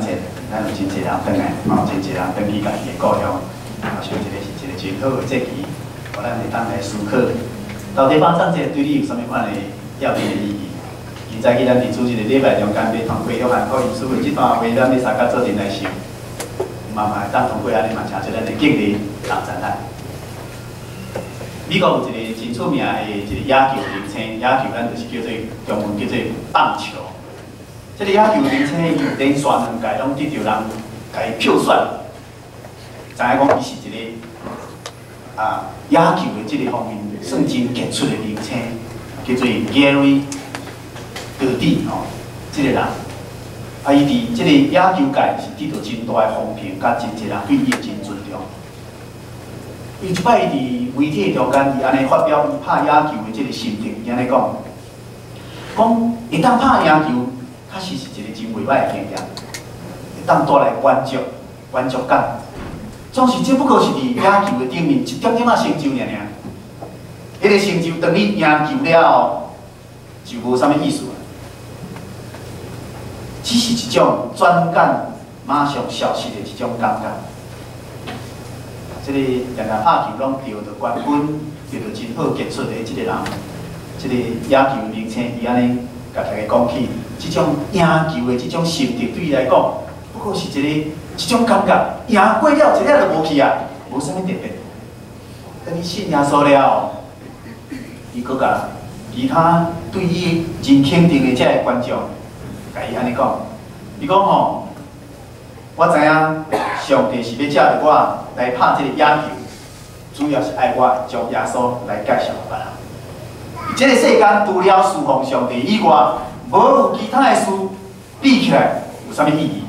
前，咱有真侪人转来，真侪人转去家己的故乡，想这个是一个真好的节期，互咱会当来思考，到底放上节对你有啥物款的要紧的意义？现在去咱伫主这个礼拜中间，要通过约翰福音书的这段话，咱要三甲做阵来想，慢慢当通过安尼嘛，请做咱的敬礼同赞来。美国有一个真出名的一个野球明星，野球咱就是叫做中文叫做棒球。这个野球明星伊连续2届拢得到人甲伊票选，知影讲伊是一个野球的这个方面算真杰出的明星，叫做 Gary 戈蒂吼，这个人伊伫这个野球界是得到真大的风评，甲真侪人对伊真尊重。伊一摆伫媒体中间，伊安尼发表伊拍野球的这个心得，伊安尼讲，会当拍野球，确实是一个真袂歹的经验，会当带来满足感。总是只不过是伫野球的顶面一点点成就尔。迄个成就当你赢球了后，就无啥物意思了。只是一种转眼马上消失的一种感觉。这个常常拍球拢得到冠军，得到真好杰出的这个人，这个野球明星，伊安尼甲大家讲起，这种赢球的这种心得对伊来讲，不过是一种感觉，赢过了，一了就无去啊，无啥物特别。等伊信耶稣了，伊搁甲其他对伊真肯定的这个观众，甲伊安尼讲，伊讲吼，我知影上帝是要借着我来拍这个野球，主要是爱我将耶稣来介绍给别人。这个世间除了侍奉上帝以外，无有其他的事比起来有啥物意义？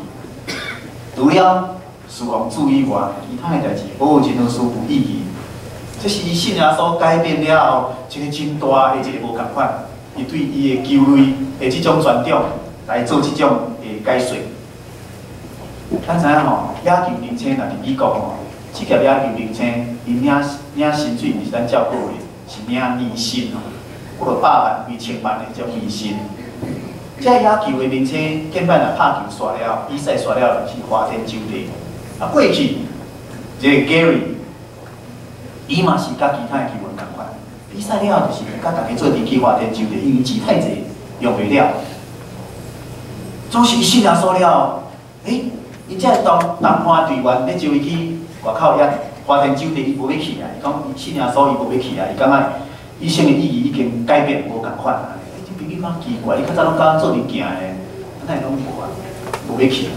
除了侍奉主以外，其他的代志无有任何事有意义。这是伊信耶稣改变了后，一个真大的一个无共款，伊对伊的球类的这种尊重来做这种的解说。咱知影吼，野球明星若伫美国吼，这个野球明星伊领薪水毋是咱照顾的，是领年薪吼，过百万、几千万的这种年薪。这野球的明星，根本若拍球煞了，比赛煞了，是花天酒地。过去这个 Gary， 伊嘛是甲其他的球员同款，比赛了后就是甲大家做阵去花天酒地，因为钱太济用袂了。总是伊信耶稣了，伊这同伴队员要招伊去外口遐花天酒地，伊无要去啊！伊讲伊信耶稣，伊无要去啊！伊感觉伊生的意义已经改变无共款啊！这朋友讲奇怪，伊较早拢甲做阵行的，哪会拢无啊？无要去啊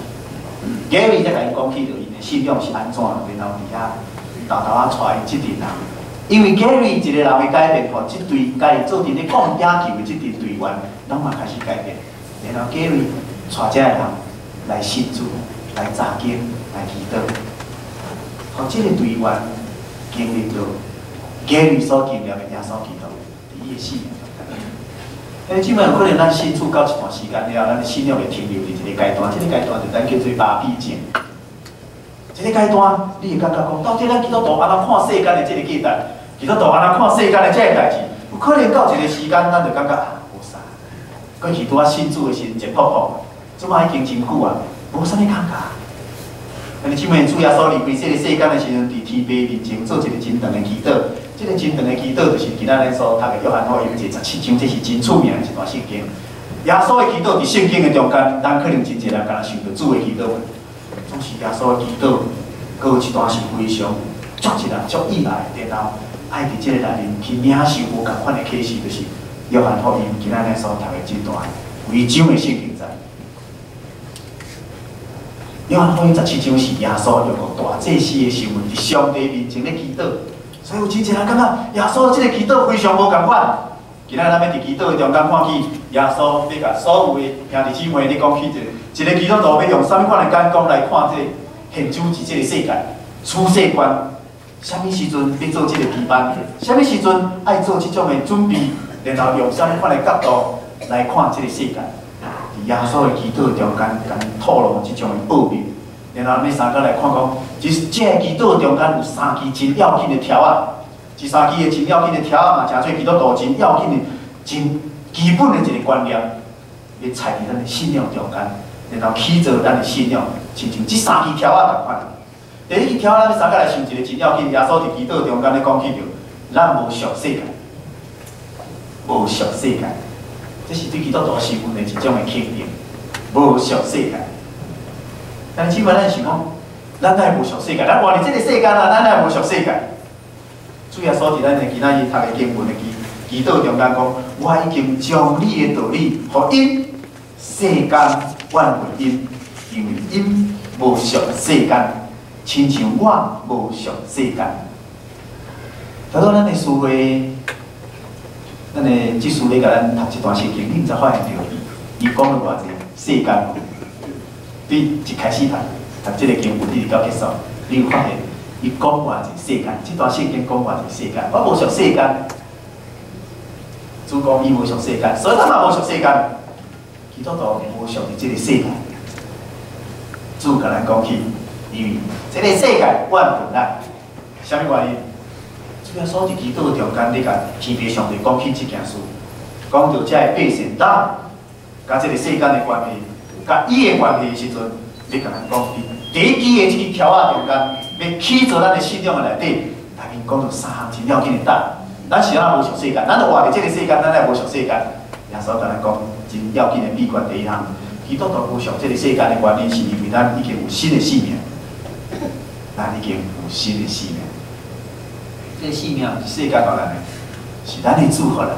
！Gary 才甲伊讲起着因的信仰是安怎，然后伫遐偷偷带伊即阵人，因为 Gary 一个人的改变，吼，即队家己做阵咧讲野球的即队队员，拢嘛开始改变，然後 Gary 带这个人来信主。来查经，来祈祷，互这个队员经历到Gary所经历的耶稣基督伫伊的生命中。即摆有可能咱信主到一段时间了，咱的信仰会停留伫一个阶段，这个阶段就咱叫做麻痹症。这个阶段，你会感觉讲，到底咱基督徒安怎看世间的这个价值？基督徒安怎看世间的这个代志？有可能到一个时间，咱就感觉无啥。过去拄仔信主的时阵，一泡泡，即摆已经真久啊。无啥物感觉，安尼即摆主耶稣离开这个世间的时阵，伫天父面前做一个真长的祈祷。这个真长的祈祷，就是今仔日所读的约翰福音第17章，这是真出名的一段圣经。耶稣的祈祷伫圣经的中间，咱可能真侪人敢若想到主的祈祷，总是耶稣的祈祷，搁有一段是非常足一人足意外的，然后爱伫这个内面去领受无共款的启示，就是约翰福音今仔日所读的这段规章的圣经在。约翰福音17章是耶稣用大祭司的身份伫上帝面前咧祈祷，所以有真侪人感觉耶稣即个祈祷非常无共款。今仔咱要伫祈祷的中间看起耶稣要甲所有的兄弟姊妹咧讲起一个基督徒要用啥物款的眼光来看这个现主是这个世界处世观，啥物时阵要做这个期盼，啥物时阵爱做这种的准备，然后用啥物款的角度来看这个世界。耶稣的祈祷中间，甲透露即种的奥秘，然后咱三个来看讲，就是这个祈祷中间有3支真要紧的条啊，这3支的真要紧的条啊嘛，诚做基督徒真要紧的、真基本的一个观念，要踩伫咱的信仰中间。然后起造咱的信仰，亲像即三支条仔同款。第一支条咱要三个来想一个真要紧，耶稣伫祈祷中间咧讲起着，咱无属世界，无属世界，这是对基督徒是阮的一种的肯定，无属世界。但是即摆咱想讲，咱哪会无属世界？咱活伫即个世间啊，咱哪会无属世界？主耶稣伫咱的今仔日读的经文的祈祷中间讲，我已经将你的道理，互因世间万物因，因为因无属世间，亲像我无属世间。头拄咱的思维，咱的即师咧甲咱读一段圣经，你毋知发现着，伊讲了偌济世间。对一开始读即个经文，一直到结束，你有发现伊讲偌济世间，即段圣经讲偌济世间，我无属世间。主讲伊无属世间，所以咱嘛无属世间。基督徒无属伫即个世界。主甲咱讲起，因为即个世界万物啊，啥物原因？主要所伫基督中间，你甲天父上帝讲起即件事，讲到遮个百姓咱甲即个世间的关系。甲伊的关系的时阵，要甲咱讲，第一支的即支条仔中间，要起造咱的信仰的内底，内面讲到三项真要紧的答。咱是咱无属世界，咱就活伫即个世界，咱也无属世界。耶稣甲咱讲真要紧的秘诀第一项，基督徒无属即个世界的原因，是因为咱已经有新的生命，咱已经有新的生命。这个生命是世界给咱的，是咱的主给咱的，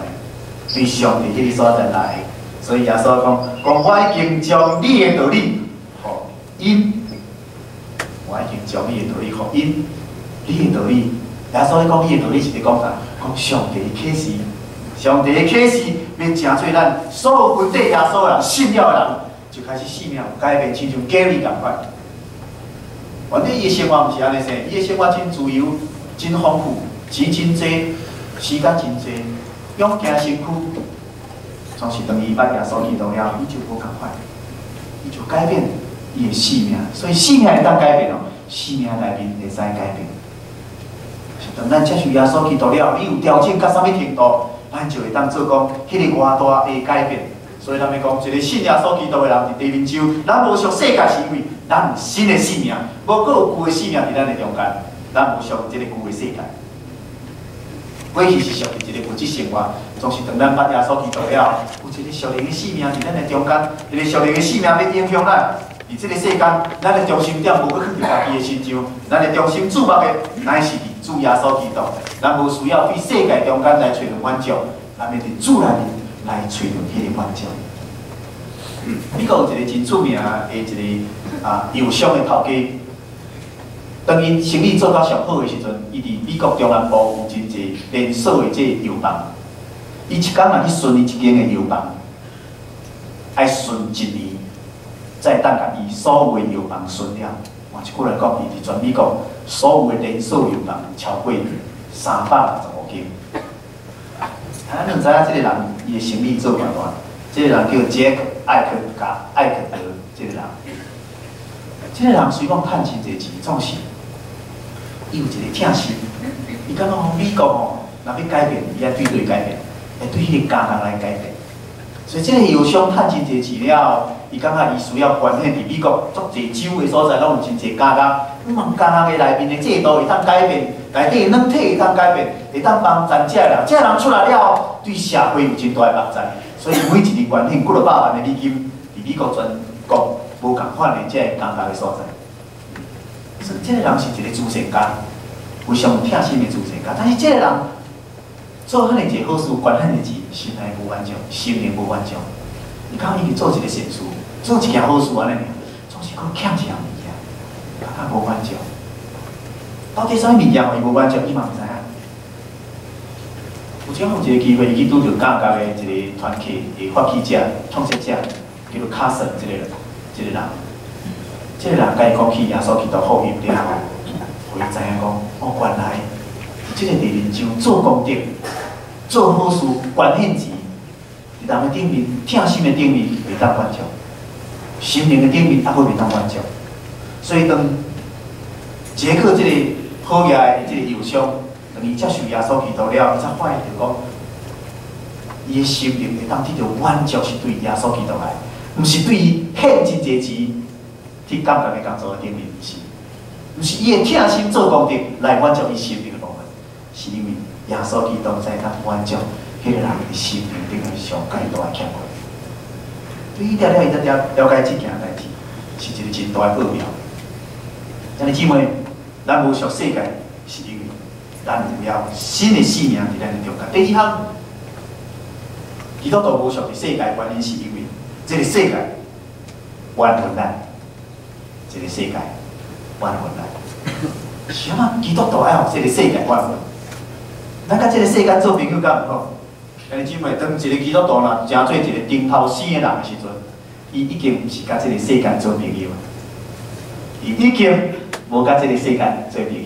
对上帝迄个所在来的。所以耶稣讲，我已经将你的道理，互因，我已经将你的道理，互因，你的道理。耶稣咧讲，你的道理是咧讲啥？讲上帝的启示，上帝的启示要成做咱所有分底耶稣的人、信了的人，就开始生命有改变，亲像 Gary 共款。原来伊的生活毋是安尼生，伊的生活真自由、真丰富、钱真多、时间真多，用行身躯。总是当伊捌耶稣基督了，伊就无共款，伊就改变伊的生命。所以生命会当改变哦，生命内面会使改变。当咱接受耶稣基督了，你有调整到啥物程度，咱就会当做讲迄个偌大的改变。所以咱要讲，一个信耶稣基督的人伫地面上，咱无属世界是因为咱有新的生命，无搁有旧的生命伫咱的中间，咱无属即个旧的世界。过去是属于一个物质生活，总是当咱捌耶稣基督了，有一个属灵的生命伫咱的中间，一个属灵的生命要影响咱。伫即个世间，咱的中心点无搁去家己的身上，咱的中心注目的乃是伫主耶稣基督。咱无需要对世界中间来找着满足，咱要伫主内面来找着迄个满足。美国有一个真著名的一个油商的头家。当因生意做到上好的时阵，伊伫美国中南部有真侪连锁的这油房。伊一工若去巡伊一间的油房，爱巡1年，才会当甲伊所有的油房巡了。换一句来讲，伊伫全美国所有的连锁油房超过365间。咱两知影即个人伊的生意做偌大？即个人叫杰克·艾克德，即个人。即个人虽讲趁真侪钱，总是伊有一个正心。伊感觉讲美国吼，若要改变，伊爱对对改变，会对迄个家人来改变。所以即个油商趁真侪钱了，伊感觉伊需要关系伫美国足侪州的所在，拢有真侪家人。家人的内面的制度会当改变，内底的软体会当改变，会当帮助这人。这人出来了，对社会有真大的帮助。所以每一年捐献几落百万的美金，伫美国全国无共款的这个工作的所在。所以这个人是一个慈善家，非常有疼心的慈善家。但是这个人做遐尼一个好事，捐遐尼钱，心内无满足，心灵无满足。伊讲伊去做一个善事，做一件好事安尼尔，总是搁欠一样物件，感觉无满足。到底啥物物件互伊无满足，伊嘛毋知影。有种有一个机会，伊去拄着教教的一个团体的发起者、创设者，叫做卡森，这个人。这个人甲伊讲起耶稣基督福音了后，互伊知影讲，哦，原来即个地面上做功德、做好事、捐献钱，伫人的顶面、疼心的顶面袂当满足，心灵的顶面也阁袂当满足。所以当杰克即个好业的即个友商，当伊接受耶稣基督了，伊才发现着讲，伊的心灵会当得到满足，是对耶稣基督来。毋是对伊献真侪钱去感觉的工作顶面，毋是伊会疼心做功德来满足伊生命的部分，是因为耶稣基督在当满足迄个人的生命顶个上介大的欠缺。对伊了伊才了解这件代志，是一个真大的奥妙。兄弟姊妹，咱无属世界，是因为咱有了新的生命伫咱的中间。第二项，基督徒无属的世界，原因是因为这个世界冤魂咱，这个世界冤魂咱。是啊，基督徒爱互这个世界冤魂。咱甲这个世界做朋友敢毋好？兄弟姊妹，当一个基督徒若成做一个顶头生的人的时阵，伊已经毋是甲这个世界做朋友，伊已经无甲这个世界做朋友。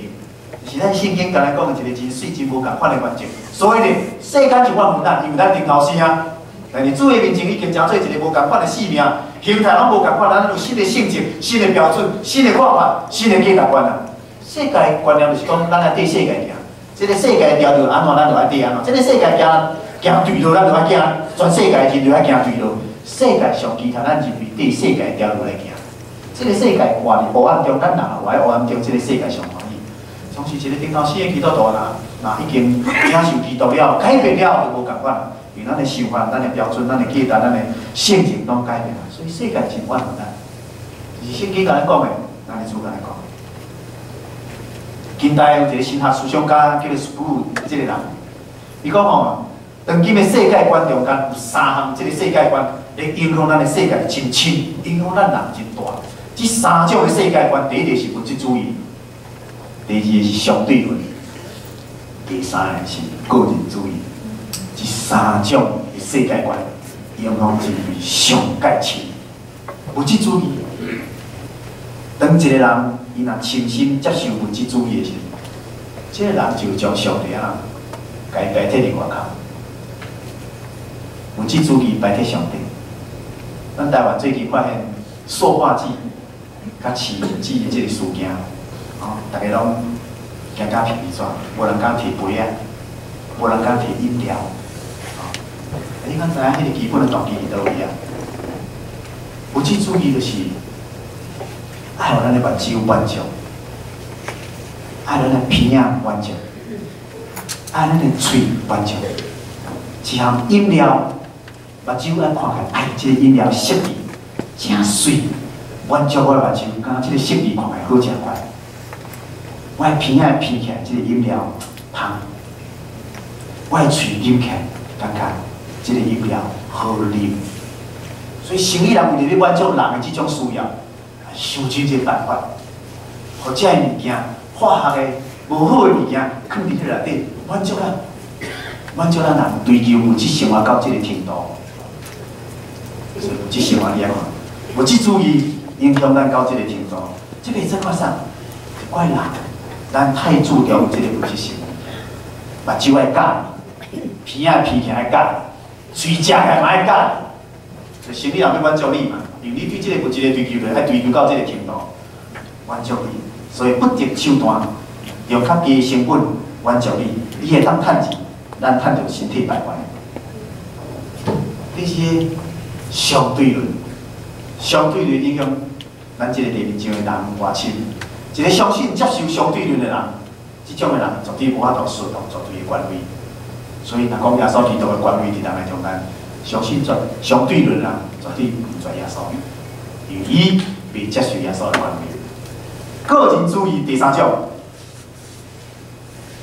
是咱圣经甲咱讲的一个真水、真无共款的原则。所以呢，世间就冤魂咱，因为咱顶头生啊。但是主的面前已经成做一个无共款的生命，形态拢无共款，咱有新的性情、新的标准、新的看法、新的价值观啊。世界观念就是讲，咱来对世界行。这个世界条就安怎，咱就爱对安怎。这个世界行对路，咱就爱行，全世界人就爱行对路。世界上其他咱人类对世界条路来行。这个世界活伫黑暗中，咱人活喺黑暗中，这个世界上欢喜。总是一个顶头生的基督徒若已经领受基督了，改变了就无共款。因为咱的想法、咱的标准、咱的价值、咱的性情拢改变了，所以世界真冤魂咱。是圣经甲咱讲的，咱的主甲咱讲。近代有一个神学思想家叫做斯普这个人，伊讲吼，当今的世界观中间有三项，这个世界观会影响咱的世界真深，影响咱人真大。这三种的世界观，第一个是物质主义，第二个是相对论，第三个是个人主义。这三种的世界观影响人类上界深。物质主义，当一个人伊若深深接受物质主义的时候，这个人就将上帝啊，甲伊摆脱伫外口。物质主义摆脱上帝。咱台湾最近发现塑化剂、甲饲料剂的这个事件，大家拢惊甲皮皮纸，无人敢摕杯啊，无人敢摕饮料。你敢知影迄个基本的动机伫倒位啊？物质主义就是爱互咱的目睭满足，爱咱的鼻仔满足，爱咱的嘴满足。一项饮料，目睭爱看起来，哎，这个饮料色味真水，满足我的目睭，感觉这个色味看起来好食快。我的鼻仔鼻起来，这个饮料香；我的嘴啉起来，感觉这个饮料好啉。所以生意人为了要满足人的这种需要，想尽这办法，互这物件、化学的无好的物件放伫迄内底，满足咱人追求物质生活到这个程度。所以物质生活你爱看，物质主义影响咱到这个程度，这个怎么啥？怪人，咱太注重这个物质生活，目睭爱假，鼻仔鼻起来假，嘴食起来嘛爱假。就生理人要满足你嘛，因为你对这个物质的追求，就爱追求到这个程度，满足你，所以不得手段，用较低的成本满足你，你会当趁钱，咱趁着身体败坏。这些相对论，相对论影响咱这个地面上的人偌深。一个相信接受相对论的人，这种的人绝对无法度顺从绝对的权威。所以，若讲耶稣基督的权威伫人的中间。相信相对论人绝对唔做耶稣，因为伊未接受耶稣的权威。个人主义第三种，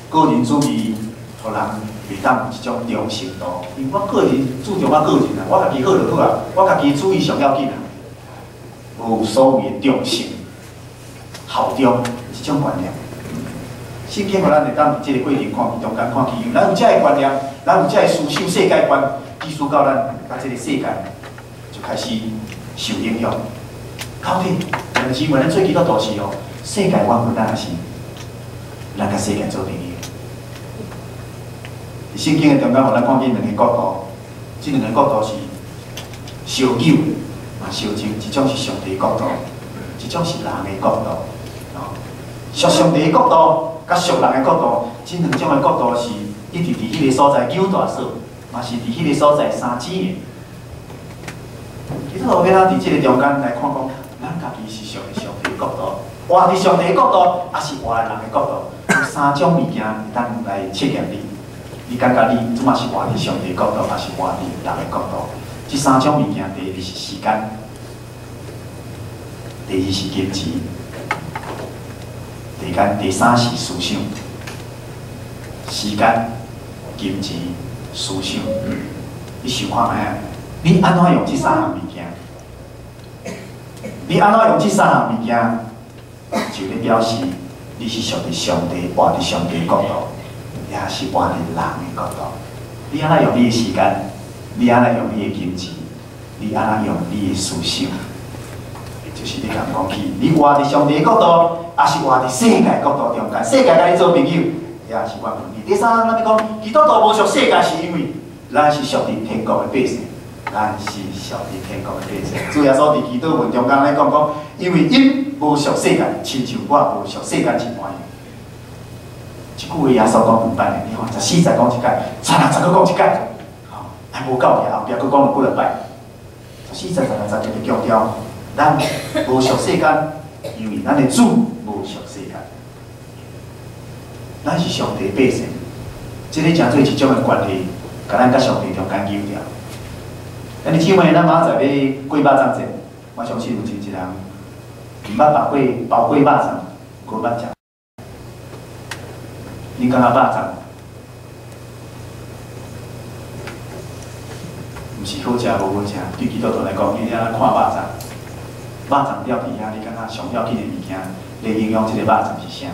个人主义互人袂当有一种忠诚度，因为我个人注重我个人啊，我家己好就好啊，我家己主义上要紧啊，无所谓的忠诚、效忠这种观念。圣经互咱会当伫这个过程看中间看起，咱有这个观念，咱有这个思想世界观。意思到咱甲这个世界就开始受影响。到底，但是咱最基督徒是哦，世界冤魂咱也是，咱甲世界做朋友。圣经的中间，互咱看见两个角度，这两个角度是相友嘛相争，一种是上帝的角度，一种是人的角度。属上帝的角度，甲属人的角度，这两种的角度是一直伫迄个所在扭大说。嘛是伫迄个所在相争的，其实我要咱伫即个中间来看讲，咱家己是上帝角度，活伫上帝角度，也是活人的角度，有3种物件会当来测验你。你感觉你即马是活伫上帝角度，还是活伫人的角度？即3种物件，第一是时间，第二是金钱，第三是思想。时间、金钱、思想，你想看觅啊？你安怎用即3项物件？你安怎用即3项物件，就咧表示你是属伫上帝活伫上帝角度，也是活伫人的角度。你安怎用你的时间？你安怎用你的金钱？你安怎用你的思想？就是你甲讲起，你活伫上帝的角度，也是活伫世界角度中间。世界甲你做朋友，也是我问你。第三，咱要讲，基督徒无属世界，是因为咱是属伫天国的百姓。咱是属伫天国的百姓。主耶稣伫基督文中间咧讲，因为因无属世界，亲像我无属世界一般。即句话耶稣讲2摆，你看14再讲一摆，30再讲一摆，吼，还无够去后壁，佫讲了几落摆。14、30就强调，咱无属世界，因为咱的主无属世界。咱是上帝百姓，即个诚做一种的关系，甲咱甲上帝中间纠调。但是姊妹，咱明仔载要过肉粽节，我相信有真侪人毋捌包过肉粽，无捌食。你感觉肉粽，毋是好食无好食？对基督徒来讲，你安怎看肉粽？肉粽了伫遐，你感觉上要紧的物件，来形容即个肉粽是啥？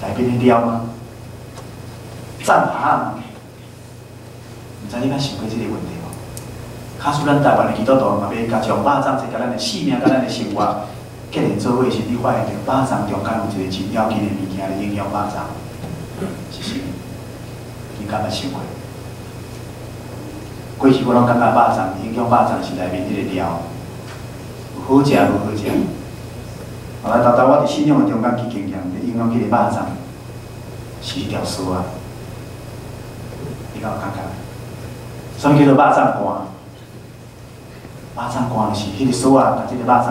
内面的料吗？赞虾吗？毋知你敢想过即个问题无？假使咱台湾的基督徒嘛要甲将肉粽节甲咱的性命、甲咱的生活结连做伙时，你发现着肉粽中间有一个真要紧的物件来影响肉粽，是啥？你敢捌想过？过去我拢感觉肉粽影响肉粽是内面迄个料，有好食无好食。后来豆豆我伫信仰的中间去经验，影响迄个肉粽是一条丝啊，你敢有感觉？什么叫做肉粽干？肉粽干就是迄个丝啊，把即个肉粽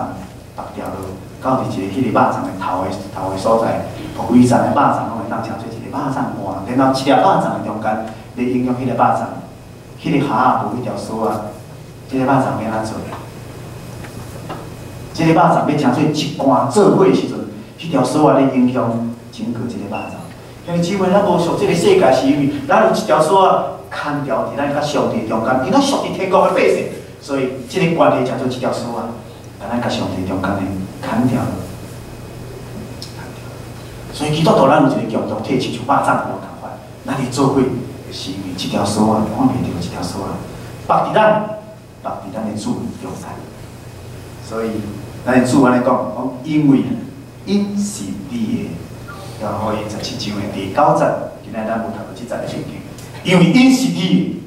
拔掉落，到伫一个迄个肉粽的头的所在，规站的肉粽拢会当成做一个肉粽干，然后一条肉粽的中间，来影响迄个肉粽，迄个虾无迄条丝啊，即个肉粽要安怎做？即个肉粽要成做一罐做伙的时阵，迄条丝啊咧影响整个即个肉粽。因为姊妹，咱无属即个世界，是因为咱有一条丝啊牵条伫咱甲上帝中间，因为咱属伫天国的百姓，所以即个关系叫做一条丝啊，甲咱甲上帝中间的牵条。所以基督徒咱有一个共同体，亲像肉粽无共款，咱伫做伙，就是因为即条丝啊，看袂着即条丝啊，绑伫咱的主中间。所以咱的主安尼讲，因为因是你的。然后因17章的第9节，今仔咱无读到即节的圣经，因为因是你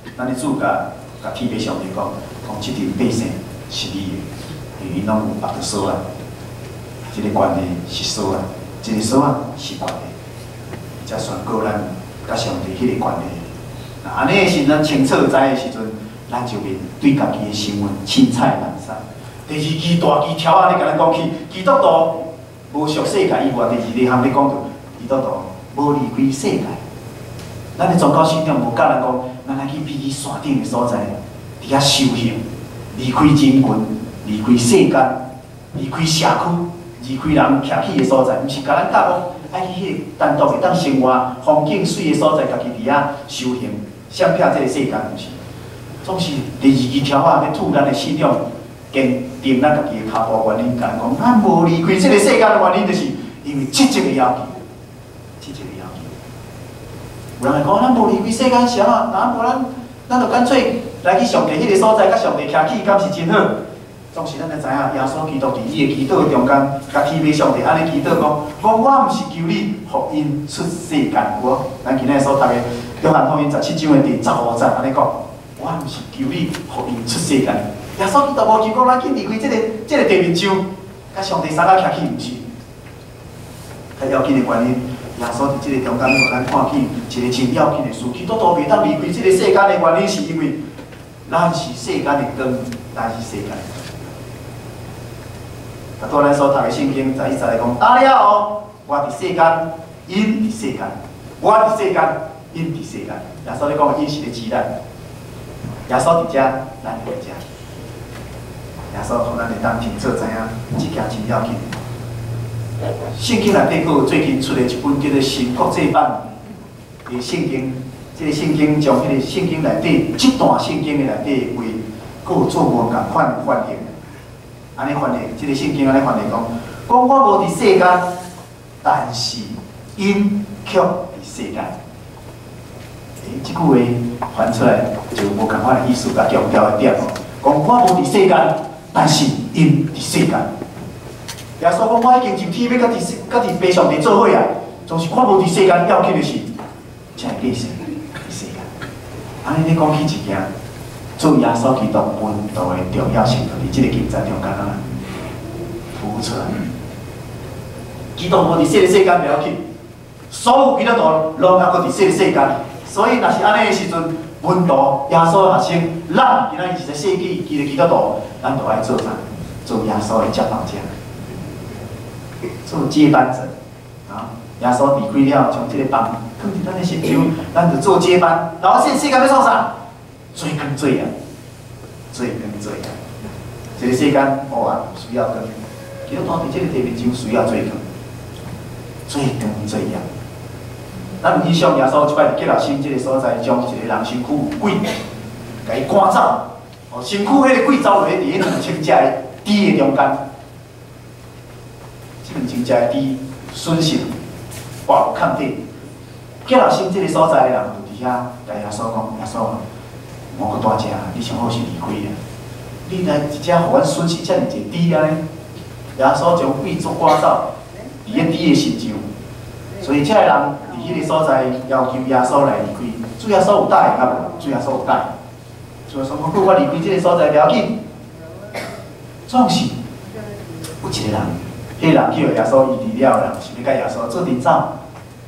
的，咱的主甲天父上帝讲，即条百姓是你的，因为因拢有绑着锁啊，即个关系是锁啊，即个锁啊是关系，才宣告咱甲上帝迄个关系。那安尼的时，咱清楚知的时阵，咱就面对家己的新闻凊彩难散。第二支大支条啊，你甲咱讲起，基督徒。无属世界以外，第二个项你讲到，基督徒无离开世界。咱的宗教信仰无教咱讲，咱来去避去山顶的所在，伫遐修行，离开人群，离开世间，离开社区，离开人徛起的所在，毋是甲咱教讲，爱去迄单独会当生活、风景水的所在，家己伫遐修行，闪避这个世间，毋是。总是第二支条啊，要吐咱的信仰。坚定咱家己的脚步原因，甲讲，咱无离开这个世界的原因，就是因为积极的要求，积极的要求。有人会讲，咱无离开世界是啊，那无咱就干脆来去上帝迄个所在，甲上帝徛起，敢是真好？总是咱要知影，耶稣基督伫伊的祈祷中间，甲天父上帝安尼祈祷讲，我毋是求你福音出世间，咱今日所读的约翰福音17章的第15节安尼讲，我毋是求你福音出世间。耶稣基督无求讲咱去离开这个地面上，甲上帝三个徛起，毋是。较要紧的原因，耶稣伫即个中间，互咱看见一个真要紧的事。基督徒袂当离开即个世间的原因，是因为咱是世间的光，咱是世间的光。啊，拄咱所读的圣经11节来讲，打了后，我伫世间，因伫世间；我伫世间，因伫世间。耶稣咧讲，因是咧指咱。耶稣伫遮，咱就伫遮。耶稣互咱会当清楚知影，即件真要紧。圣经内底，佫有最近出的一本叫做《新国际版》的圣经。即个圣经将迄个圣经内底即段圣经的内底话，佫有做无共款的翻译。安尼翻译，即个圣经安尼翻译讲，我无伫世间，但是因却伫世间。即句话翻出来就无共款的意思，甲强调的点哦。讲我无伫世间，但是因伫世间。耶稣讲：我已经入天，要甲伫爸上帝做伙啊！就是我无伫世间，要紧的是，才会继续伫世间。安尼你讲起一件，做耶稣基督本道的重要性，就伫即个经节中间啊，突出来。基督无伫世间袂要紧，所有基督徒拢还佫伫世间。所以，若是安尼的时阵，门徒耶稣的学生，咱今仔日是个世纪期的基督徒，咱就爱做啥？做耶稣的接棒者。做接班者啊！耶稣离开了，从这个棒放伫咱的心中，咱就做接班。然后世界要创啥？做光做盐，做光做盐。这个世间黑暗需要光，基督徒伫这个地面上需要做光，做光做盐。咱有印象，耶稣一摆伫吉拉新这个所在，将一个人身躯有鬼，甲伊赶走。哦，身躯迄个鬼走落去，伫迄两千只的猪的中间。即两千只的猪损失跋入坑底。吉拉新这个所在的人就伫遐，甲耶稣讲：耶稣，我搁大只，你上好是离开啊！你来一只互阮损失遮尔济猪安尼。耶稣将鬼捉赶走，伫迄猪的身上。所以，这个人伫迄个所在要求耶稣来离开。主耶稣有答应啊无？主耶稣有答应。主耶稣讲：我离开这个所在袂要紧。总是有一个人，迄个人叫耶稣医治了人，想要甲耶稣做阵走，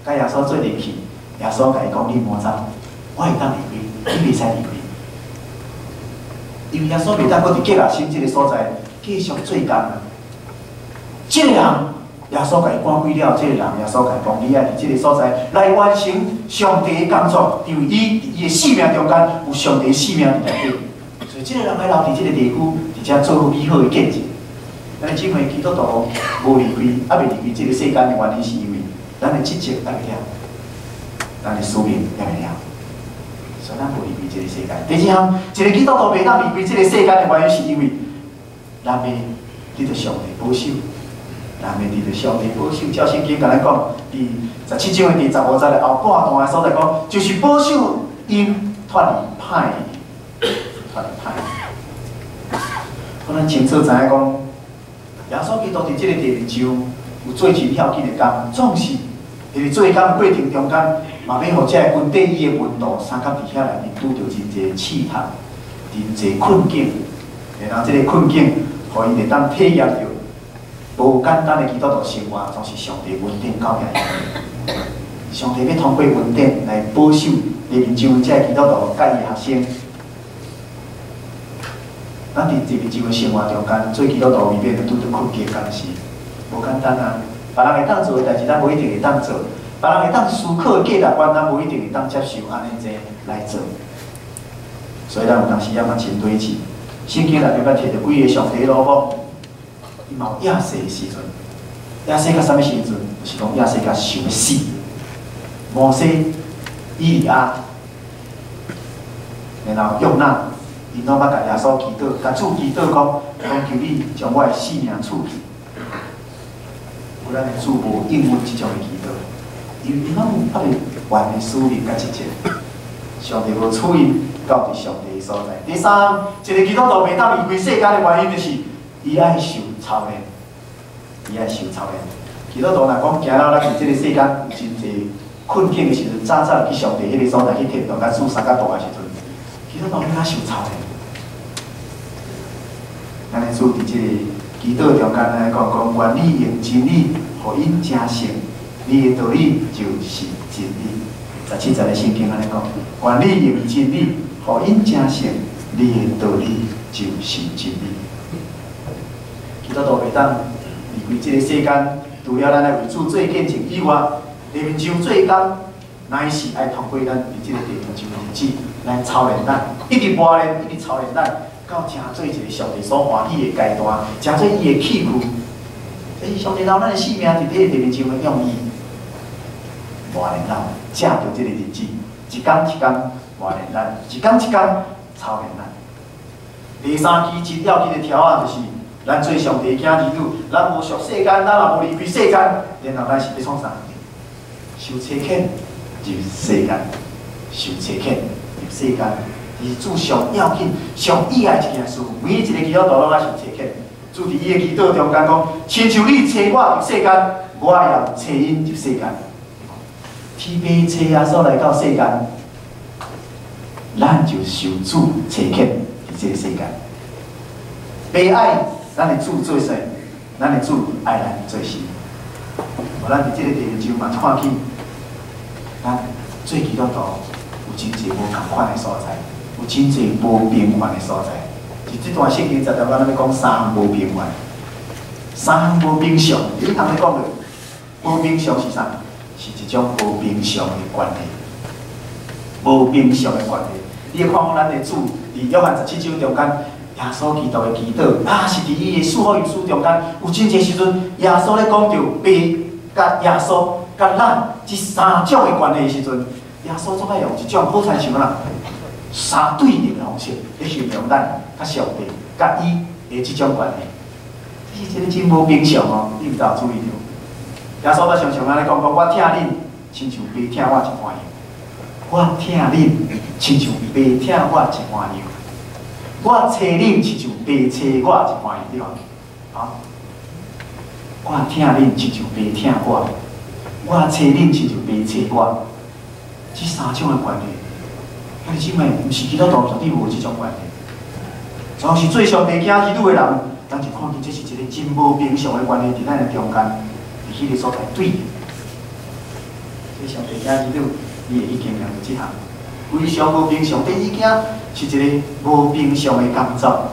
甲耶稣做阵去。耶稣甲伊讲：你莫走，我会当离开，你袂使离开。因为耶稣袂当搁伫吉拉新这个所在继续做工啊。这个人。耶稣甲伊赶鬼了，这个人耶稣甲伊讲：你爱伫这个所在来完成上帝的工作，因为伊伫伊的使命中间有上帝的使命伫内底，所以这个人爱留伫这个地区，伫遮做好美好的见证。咱姊妹基督徒无离开，还袂离开这个世间的原因，是因为咱的职责还袂了，咱的使命还袂了，所以咱无离开这个世界。第二项，一个基督徒袂当离开这个世间的原因，是因为咱要得到上帝保守。咱要伫着上帝保守，照圣经甲咱讲，伫17章的第15节的后半段的所在讲，就是保守因脱离歹的，脱离歹的。我咱清楚知影讲，耶稣基督伫即个地面上有做真要紧的工，总是伫咧做工过程中间，嘛要互遮个军队伊的门徒三甲伫遐内面拄着真侪试探，真侪困境，然后即个困境，互伊会当体验着。无简单的基督徒生活，总是上帝恩典教遐。上帝要通过恩典来保守地面上这基督徒甲伊学生。咱伫地面上的生活中间，做基督徒未免就拄着困境，敢是无简单啊！别人会当做的代志，咱无一定会当做；别人会当思考的价值观，咱无一定会当接受安尼这来做。所以咱有当时也嘛真对起，圣经内底捌摕着几个上帝老母。伊嘛有亚瑟的时阵，亚瑟甲啥物时阵？就是讲亚瑟甲想要死。摩西、以利亚，然后约拿，因拢捌甲耶稣祈祷，甲主祈祷讲：求你将我的性命赐去。有咱的主无应允即种的祈祷，因为因拢还袂完的使命甲职责，上帝无赐因到伫上帝的所在。第三，一个基督徒袂当离开世间的原因，就是伊爱受操练，伊爱受操练。基督徒若讲行到咱伫即个世间有真侪困境的时阵，早早去上帝迄个所在去天堂甲主三甲大的时阵，基督徒应该受操练。咱的主伫即个祈祷中间来讲，愿你用真理，互因成成，你的道理就是真理。17节的圣经安尼讲，愿你用真理，互因成圣，你的道理就是真理。基督徒袂当离开这个世间，除了咱来为主做见证以外，地面上做工，乃是爱通过咱伫这个地面上的日子来操练咱，一直磨练，一直操练咱，到成做一个上帝所欢喜的阶段，成做伊的器具。这是上帝留咱的性命伫这个地面上的用意，磨练咱，借着这个日子，一天一天磨练咱，一天一天操练咱。第3期一要紧的条啊，就是咱做上帝的儿女，咱无属世间，咱也无离开世间，然后咱是要创啥？受车欠入世间，受车欠入世间，是主上要紧、上意爱一件事。每一个基督徒拢爱受车欠。主伫伊的祈祷中间讲，亲像你找我入世间，我也找因入世间。天父找耶稣来到世间，咱就受主找欠伫这个世间。父爱咱的主做啥？咱的主爱咱做事。咱伫这个地面上嘛看起，咱做基督徒有真侪无同款的所在，有真侪无平凡的所在。是这段圣经10条咱要讲3项无平凡，3项无平常。你通咧讲的无平常是啥？是一种无平常的关系，无平常的关系。你看看咱的主伫约翰17章中间，耶稣基督的祈祷啊，是伫伊的四福音书中间，有真侪时阵，耶稣咧讲到父甲耶稣甲咱这3种的关系的时阵，耶稣总爱用一种好亲像啥？3对立的方式来形容咱甲上帝甲伊的这种关系，这是真无平常哦，你毋知有注意到？耶稣捌常常安尼讲，我疼恁，亲像爸疼我一般样；我疼恁，亲像爸疼我一般样；我找恁，亲像爸找我一般样，对吧？啊，我疼恁，亲像爸疼我；我找恁，亲像爸找我。这3种的关系。兄弟姊妹，毋是基督徒绝对无即种关系。总是做上帝囝儿女的人，咱就看见这是一个真无平常的关系，伫咱的中间，伫迄个所在对。这上帝囝儿女，伊会去经历着即项非常无平常。第二件是一个无平常的工作。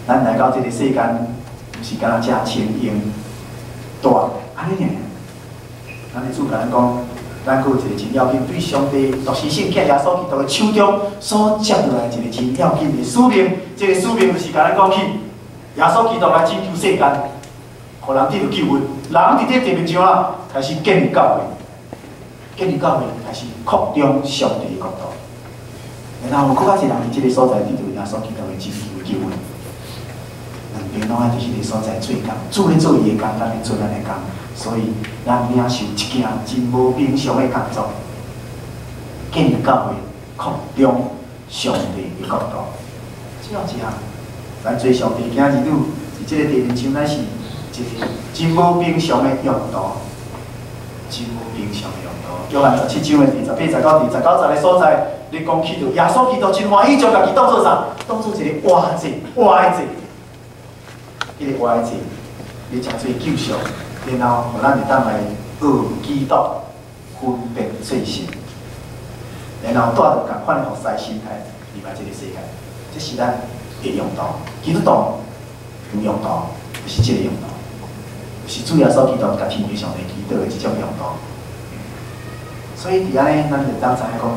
咱来到这个世间，毋是干那只清闲大安尼尔。咱的主甲咱讲。咱佫有一个真要紧，对上帝独生圣囝耶稣基督的手中所接落来一个真要紧的使命。这个使命就是甲咱讲起，耶稣基督来拯救世间，互人得到救恩。人伫这地面上啊，开始建立教会，建立教会开始扩张上帝的国度。然后有佫较一人伫这个所在得到耶稣基督的拯救救恩。两边拢爱伫迄个所在做工，主咧做伊的工，咱咧做咱的工。所以，咱领受一件真无平常的工作，建立教会，扩张上帝的国度。最后一项，咱做上帝囝儿女，伫这个地面上，咱是一个真无平常的用途，真无平常的用途。约翰17章的第18节到第19节的所在，你讲起到耶稣基督真欢喜，将家己当作啥？当作一个活祭，活的祭，迄个活的祭，你诚做救赎。然后，互咱会当来学基督，分别做神，然后带着共款的服侍心态入来这个世界，这是咱的用途。基督徒有用途，就是这个用途，就是主耶稣基督甲天父上帝祈祷的这种用途。所以伫安尼，咱就当知影讲，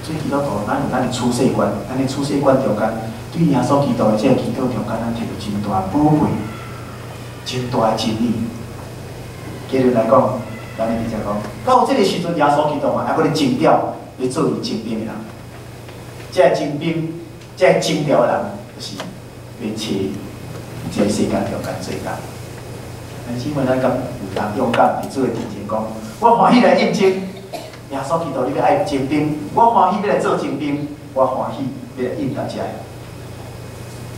做基督徒，咱有咱的处世观，咱的处世观中间，对耶稣基督的这个祈祷中间，咱摕到真大宝贝、真大的真理。结论来讲，咱咧直接讲，到这个时阵，耶稣基督嘛，还搁咧征调咧做伊征兵的人。这征兵、这征调的人，就是要找这个世间中间做工。但是因为咱敢有人勇敢伫做的面前讲，我欢喜来应征耶稣基督，你要爱征兵，我欢喜要来做征兵，我欢喜要来应大家。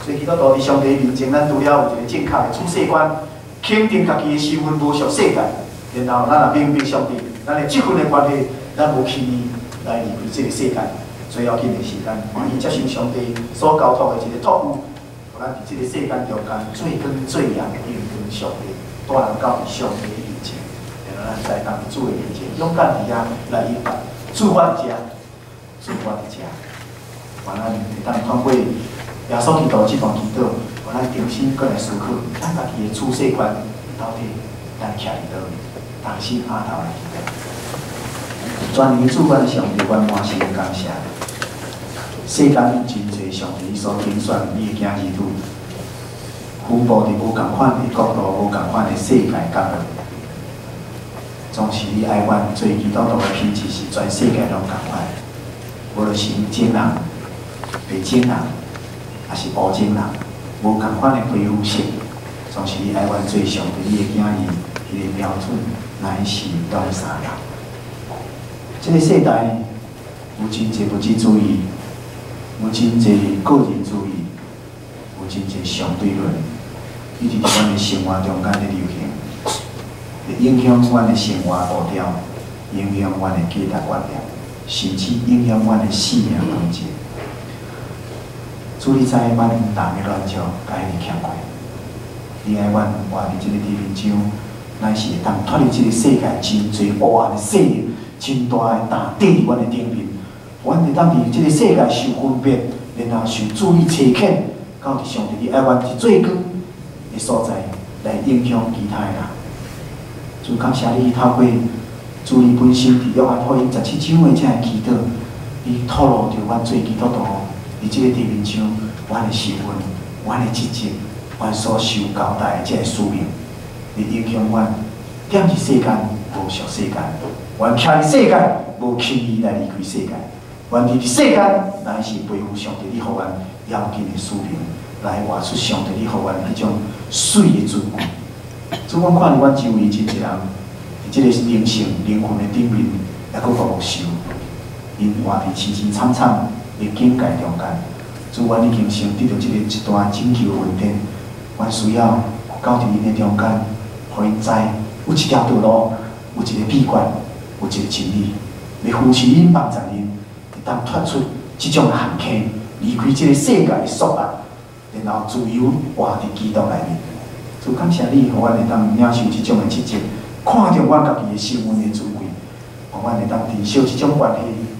所以基督徒伫上帝面前，咱除了有一个正确的处世观。肯定家己的身份无属世界，然后咱也明白上帝，咱的这份的关系，咱无轻易来离开这个世界。最要紧的是，咱欢喜接受上帝所交托的一个托付，互咱伫这个世间中间最光最亮的应跟上帝，带人到上帝的面前，然后咱咱在当主的面前勇敢伫遐来应答，主我伫遮，主我伫遮。完咱会当通过耶稣基督这段祈祷，互咱重新过来思考，咱家己的处世观到底咱徛伫倒位，重新下头来祈祷。全能主管的上帝，阮满心感谢。世间真侪上帝所拣选你的囝儿女，分布伫无共款的国度、无共款的世界角落。总是你爱阮做基督徒的品质是全世界拢共款，无论是种人、白种人，还是乌种人，无共款的恢复性。总是你爱阮做上帝你的囝儿，伊个标准乃是拢相同。这个世代有真侪物质主义，有真侪个人主义，有真侪相对论，一直伫阮的生活中间咧流行。会影响阮的生活步调，影响阮的价值观念，甚至影响阮的生命光景。主你知，阮有大个乱照，甲伊欠亏。你爱阮活伫即个地面上，乃是会当脱离即个世界真侪黑暗的势力，真大的担缀伫阮的顶面。阮会当伫即个世界受分别，然后受主你欺骗，到伫上帝你爱阮是最高的所在，来影响其他的人。主感谢你透过主你本身伫约翰福音17章的这个祈祷，你透露着阮做基督徒伫即个地面上，阮的身份、阮的职责、阮所受交代的这个使命，来影响阮踮伫世间无属世间，阮徛伫世间无轻易来离开世界，阮伫世间乃是背负上帝你互阮要紧的使命，来活出上帝你互阮迄种水的尊贵。主，阮看见阮周围真侪人，伫即个灵性、灵魂的顶面，还佫无受，因活伫凄凄惨惨的境界中间。主，阮已经先得到即个一段拯救的恩典，阮需要到伫因的中间，互因知有一条道路，有一个秘诀，有一个真理，要扶持因、帮助因，会当脱出即种的陷阱，离开即个世界的束缚，然后自由活伫基督内面。主，感谢你，互阮会当领受即种的职责，看着阮家己的身份的尊贵，互阮会当珍惜即种关系，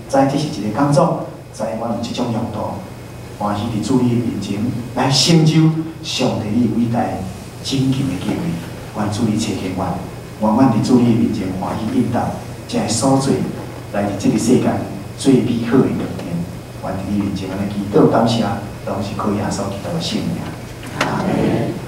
知这是一个工作，知阮有即种用途，欢喜伫主你的面前来成就上帝你伟大拯救的计划。愿主你垂听阮，愿阮伫主你的面前欢喜应答，才会所做来伫即个世间最美好的良缘。愿伫你面前安尼祈祷感谢，拢是靠耶稣基督的圣名。阿门。